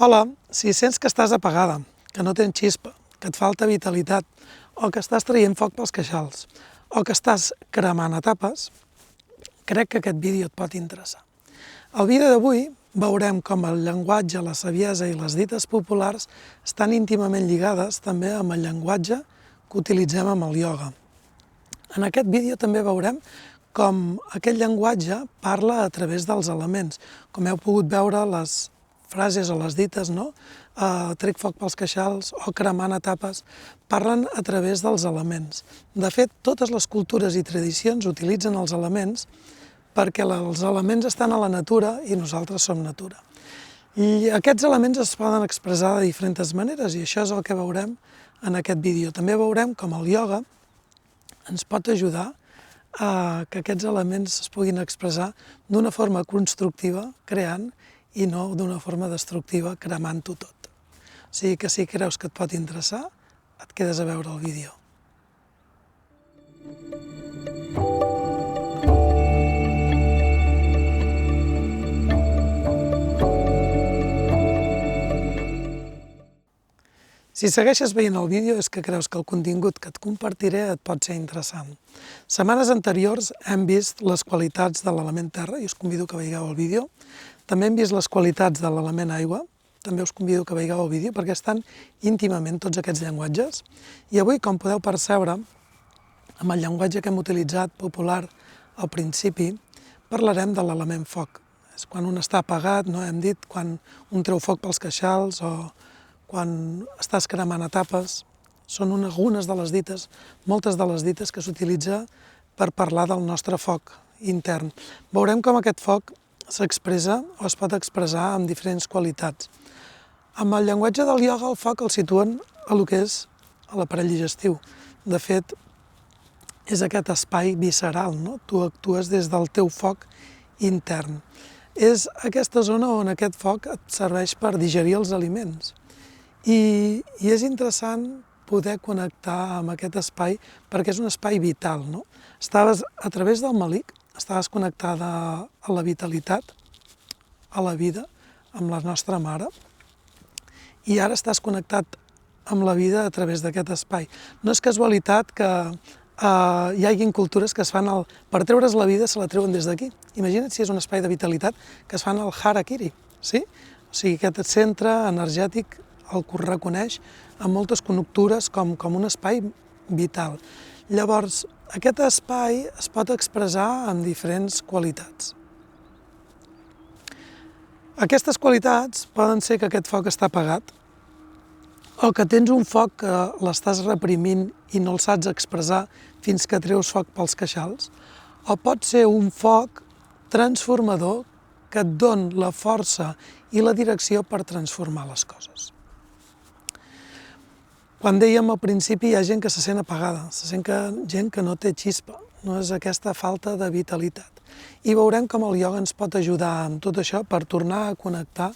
Hola, si sents que estàs apagada, que no tens xispa, que et falta vitalitat, o que estàs traient foc pels queixals, o que estàs cremant etapes, crec que aquest vídeo et pot interessar. Al vídeo d'avui veurem com el llenguatge, la saviesa i les dites populars estan íntimament lligades també amb el llenguatge que utilitzem amb el ioga. En aquest vídeo també veurem com aquest llenguatge parla a través dels elements. Com heu pogut veure, les frases o les dites, no? Trec foc pels queixals o cremant etapes, parlen a través dels elements. De fet, totes les cultures i tradicions utilitzen els elements perquè els elements estan a la natura i nosaltres som natura. I aquests elements es poden expressar de diferents maneres i això és el que veurem en aquest vídeo. També veurem com el ioga ens pot ajudar a que aquests elements es puguin expressar d'una forma constructiva, creant, i no d'una forma destructiva, cremant-ho tot. O sigui que si creus que et pot interessar, et quedes a veure el vídeo. Si segueixes veient el vídeo és que creus que el contingut que et compartiré et pot ser interessant. Setmanes anteriors hem vist les qualitats de l'element terra, i us convido que veieu el vídeo. També hem vist les qualitats de l'element aigua, també us convido que veieu el vídeo perquè estan íntimament tots aquests llenguatges. I avui, com podeu percebre, amb el llenguatge que hem utilitzat popular al principi, parlarem de l'element foc. És quan un està apagat, no? Hem dit, quan un treu foc pels queixals o quan estàs cremant etapes. Són algunes de les dites, moltes de les dites que s'utilitza per parlar del nostre foc intern. Veurem com aquest foc s'expressa o es pot expressar amb diferents qualitats. Amb el llenguatge del ioga, el foc el situen a lo que és l'aparell digestiu. De fet, és aquest espai visceral, no? Tu actues des del teu foc intern. És aquesta zona on aquest foc et serveix per digerir els aliments. I és interessant poder connectar amb aquest espai perquè és un espai vital, no? Estaves, a través del malic, estaves connectada a la vitalitat, a la vida, amb la nostra mare, i ara estàs connectat amb la vida a través d'aquest espai. No és casualitat que hi hagin cultures que es fan per treure's la vida se la treuen des d'aquí. Imagina't si és un espai de vitalitat que es fan el harakiri, sí? O sigui, aquest centre energètic el que reconeix amb moltes connectures com un espai vital. Llavors, aquest espai es pot expressar amb diferents qualitats. Aquestes qualitats poden ser que aquest foc està apagat, o que tens un foc que l'estàs reprimint i no el saps expressar fins que treus foc pels queixals, o pot ser un foc transformador que et don la força i la direcció per transformar les coses. Quan dèiem al principi, hi ha gent que se sent apagada, se sent gent que no té xispa, no és aquesta falta de vitalitat. I veurem com el ioga ens pot ajudar amb tot això per tornar a connectar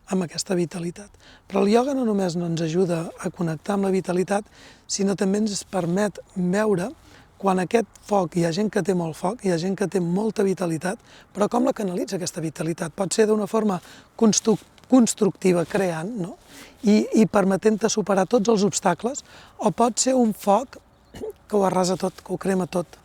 amb aquesta vitalitat. Però el ioga no només no ens ajuda a connectar amb la vitalitat, sinó també ens permet veure quan aquest foc, hi ha gent que té molt foc, hi ha gent que té molta vitalitat, però com la canalitza aquesta vitalitat? Pot ser d'una forma constructiva, creant, no? I permetent-te superar tots els obstacles, o pot ser un foc que ho arrasa tot, que ho crema tot.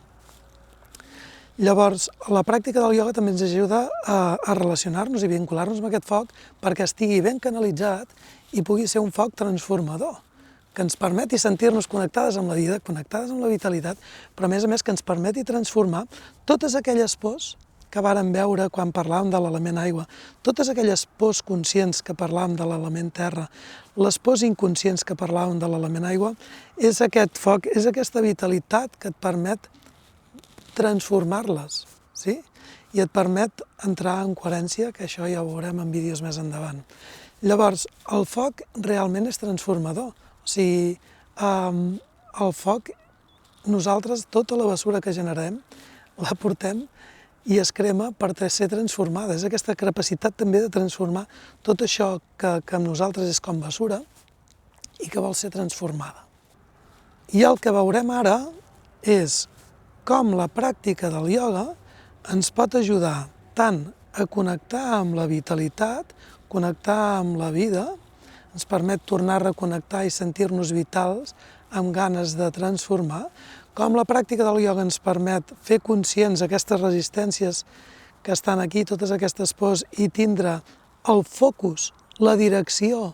Llavors, la pràctica del ioga també ens ajuda a relacionar-nos i vincular-nos amb aquest foc perquè estigui ben canalitzat i pugui ser un foc transformador, que ens permeti sentir-nos connectades amb la vida, connectades amb la vitalitat, però a més que ens permeti transformar totes aquelles pors que vàrem veure quan parlàvem de l'element aigua, totes aquelles pors conscients que parlàvem de l'element terra, les pors inconscients que parlàvem de l'element aigua, és aquest foc, és aquesta vitalitat que et permet transformar-les, sí? I et permet entrar en coherència, que això ja ho veurem en vídeos més endavant. Llavors, el foc realment és transformador, o sigui, el foc, nosaltres, tota la basura que generem, la portem i es crema per ser transformada. És aquesta capacitat també de transformar tot això que amb nosaltres és com basura i que vol ser transformada. I el que veurem ara és com la pràctica del ioga ens pot ajudar tant a connectar amb la vitalitat connectar amb la vida, ens permet tornar a reconnectar i sentir-nos vitals amb ganes de transformar, com la pràctica del ioga ens permet fer conscients aquestes resistències que estan aquí, totes aquestes pors, i tindre el focus, la direcció,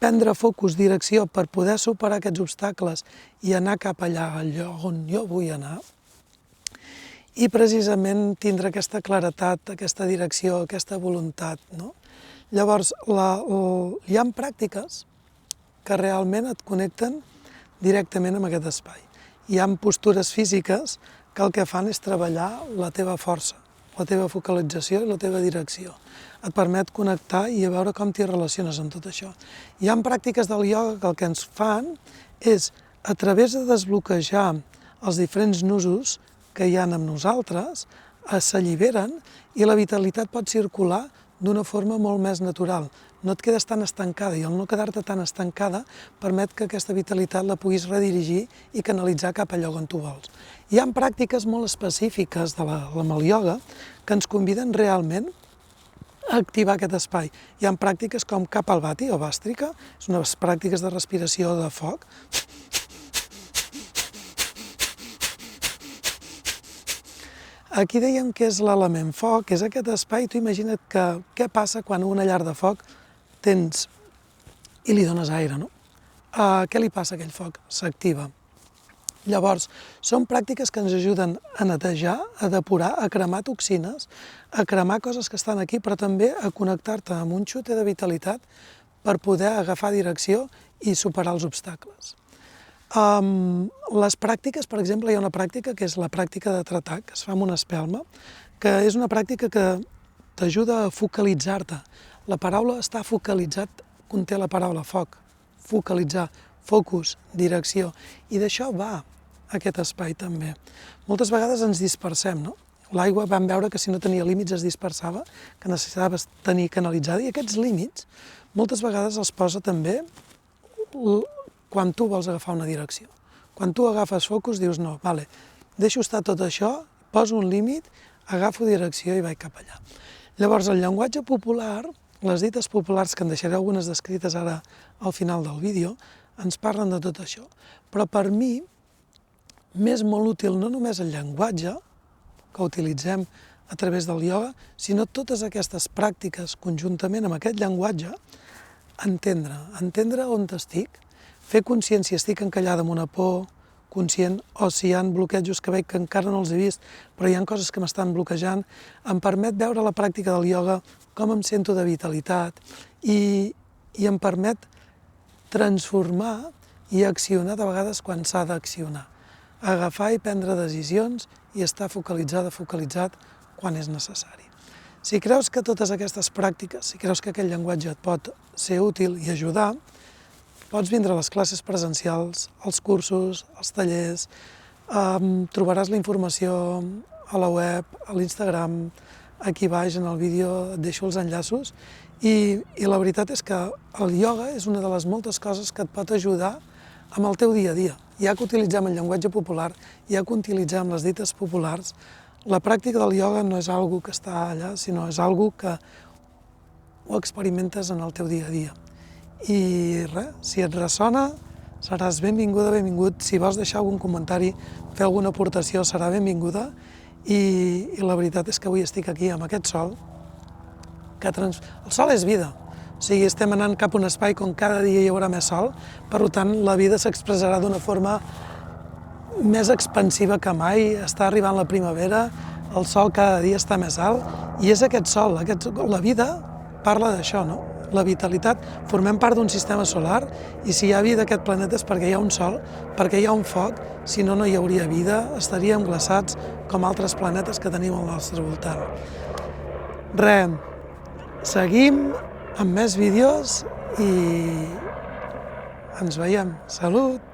prendre focus, direcció, per poder superar aquests obstacles i anar cap allà, on jo vull anar, i precisament tindre aquesta claretat, aquesta direcció, aquesta voluntat, no? Llavors, hi ha pràctiques que realment et connecten directament amb aquest espai. Hi ha postures físiques que el que fan és treballar la teva força, la teva focalització i la teva direcció. Et permet connectar i a veure com t'hi relaciones amb tot això. Hi ha pràctiques del ioga que el que ens fan és, a través de desbloquejar els diferents nusos que hi ha amb nosaltres, s'alliberen i la vitalitat pot circular d'una forma molt més natural. No et quedes tan estancada, i el no quedar-te tan estancada permet que aquesta vitalitat la puguis redirigir i canalitzar cap allò on tu vols. Hi ha pràctiques molt específiques amb el ioga que ens conviden realment a activar aquest espai. Hi ha pràctiques com Kapalbhati o Bhastrika, són unes pràctiques de respiració de foc. Aquí dèiem que és l'element foc, és aquest espai. Tu imagina't què passa quan una llar de foc tens i li dones aire, no? Què li passa a aquell foc? S'activa. Llavors, són pràctiques que ens ajuden a netejar, a depurar, a cremar toxines, a cremar coses que estan aquí, però també a connectar-te amb un xute de vitalitat per poder agafar direcció i superar els obstacles. Les pràctiques, per exemple, hi ha una pràctica que és la pràctica de tratar, que es fa amb una espelma, que és una pràctica que t'ajuda a focalitzar-te. La paraula està focalitzat, conté la paraula foc, focalitzar, focus, direcció, i d'això va aquest espai també. Moltes vegades ens dispersem, no? L'aigua vam veure que si no tenia límits es dispersava, que necessitaves tenir canalitzada, i aquests límits moltes vegades els posa també quan tu vols agafar una direcció. Quan tu agafes focus dius no, vale, deixo estar tot això, poso un límit, agafo direcció i vaig cap allà. Llavors el llenguatge popular, les dites populars, que en deixaré algunes descrites ara al final del vídeo, ens parlen de tot això. Però per mi m'és molt útil no només el llenguatge que utilitzem a través del ioga, sinó totes aquestes pràctiques conjuntament amb aquest llenguatge, entendre on estic, fer conscient si estic encallada amb una por, conscient, o si hi ha bloquejos que veig que encara no els he vist, però hi ha coses que m'estan bloquejant, em permet veure la pràctica del ioga, com em sento de vitalitat, i em permet transformar i accionar de vegades quan s'ha d'accionar. Agafar i prendre decisions i estar focalitzat quan és necessari. Si creus que totes aquestes pràctiques, si creus que aquest llenguatge et pot ser útil i ajudar, pots vindre a les classes presencials, als cursos, als tallers, trobaràs la informació a la web, a l'Instagram, aquí baix en el vídeo et deixo els enllaços, i la veritat és que el ioga és una de les moltes coses que et pot ajudar amb el teu dia a dia. Ja que utilitzem el llenguatge popular, ja que utilitzem les dites populars, la pràctica del ioga no és algo que està allà, sinó és algo que ho experimentes en el teu dia a dia. I res, si et ressona, seràs benvinguda, benvingut. Si vols deixar algun comentari, fer alguna aportació, serà benvinguda. I la veritat és que avui estic aquí amb aquest sol, que el sol és vida. O sigui, estem anant cap a un espai on cada dia hi haurà més sol, per tant, la vida s'expressarà d'una forma més expansiva que mai, està arribant la primavera, el sol cada dia està més alt, i és aquest sol, la vida parla d'això, no? La vitalitat, formem part d'un sistema solar, i si hi ha vida a aquest planeta és perquè hi ha un sol, perquè hi ha un foc, si no, no hi hauria vida, estaríem glaçats com altres planetes que tenim al nostre voltant. Res, seguim amb més vídeos i ens veiem. Salut!